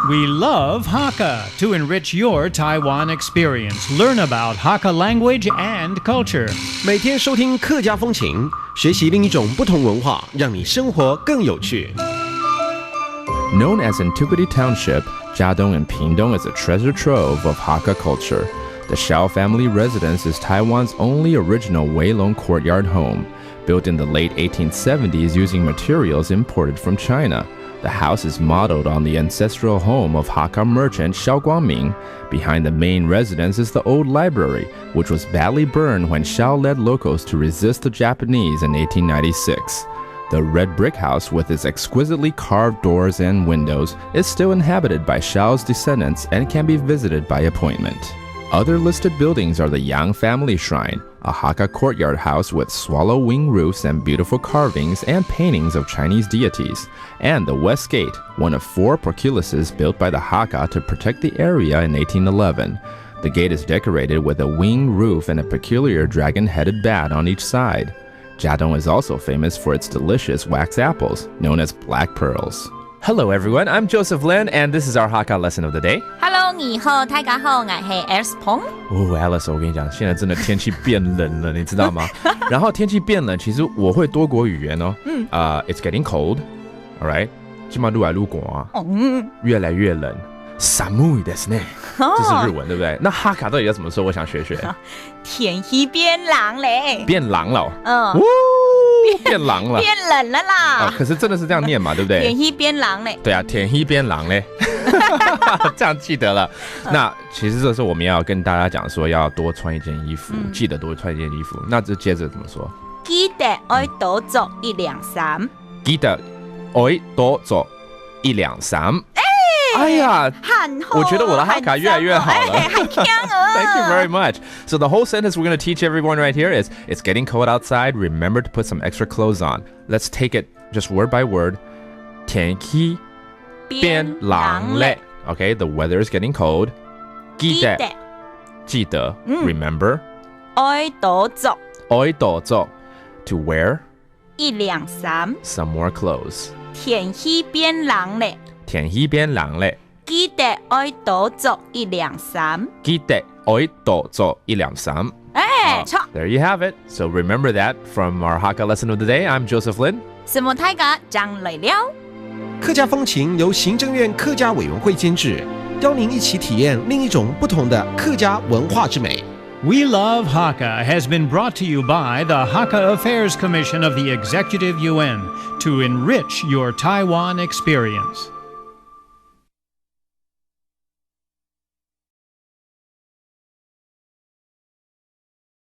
We love Hakka to enrich your Taiwan experience. Learn about Hakka language and culture. 每天收听客家风情，学习另一种不同文化，让你生活更有趣。Known as Antiquity Township, Jiadong and Pingdong is a treasure trove of Hakka culture. The Shao family residence is Taiwan's only original Weilong courtyard home, built in the late 1870s using materials imported from China. The house is modeled on the ancestral home of Hakka merchant Xiao Guangming. Behind the main residence is the old library, which was badly burned when Xiao led locals to resist the Japanese in 1896. The red brick house with its exquisitely carved doors and windows is still inhabited by Xiao's descendants and can be visited by appointment. Other listed buildings are the Yang Family Shrine, a Hakka courtyard house with swallow wing roofs and beautiful carvings and paintings of Chinese deities, and the West Gate, one of 4 portcullises built by the Hakka to protect the area in 1811. The gate is decorated with a winged roof and a peculiar dragon-headed bat on each side. Jiadong is also famous for its delicious wax apples, known as black pearls. Hello everyone, I'm Joseph Lin, and this is our Hakka lesson of the day. Hello， 你好，大家好，我係 Alice Pong。Alice， 我跟你讲，现在真的天气变冷了，你知道吗？然后天气变冷，其实我会多国语言哦。It's getting cold, all right？ 今晚越来越寒啊，越来越冷。寒いですね，这是日文，对不对？那哈卡到底要怎么说？我想学。天氣變冷嘞，變冷了，變冷了，變冷了啦。可是真的是这样念嘛，对不对？天氣變冷嘞。对啊，天氣變冷嘞，这样記得了。那其實這時候我們要跟大家講說，要多穿一件衣服，記得多穿一件衣服。那這接着怎麼說？記得愛多做一兩衫。記得愛多做一兩衫。哎呀，我觉得我的哈卡越来越好了。Thank you very much. So the whole sentence we're going to teach everyone right here is, it's getting cold outside. Remember to put some extra clothes on. Let's take it just word by word. 天氣變冷了。Okay, the weather is getting cold. 記得 remember. 愛多做 to wear 一兩衫 some more clothes. 天氣變冷了。天氣變冷了，記得愛多做一兩衫。記得愛多做一兩衫。錯。There you have it. So remember that from our Hakka lesson of the day. I'm Joseph Lin. 什麼大家將來了？客家風情由行政院客家委員會監製，邀您一起體驗另一種不同的客家文化之美。We Love Hakka has been brought to you by the Hakka Affairs Commission of the Executive Yuan to enrich your Taiwan experience.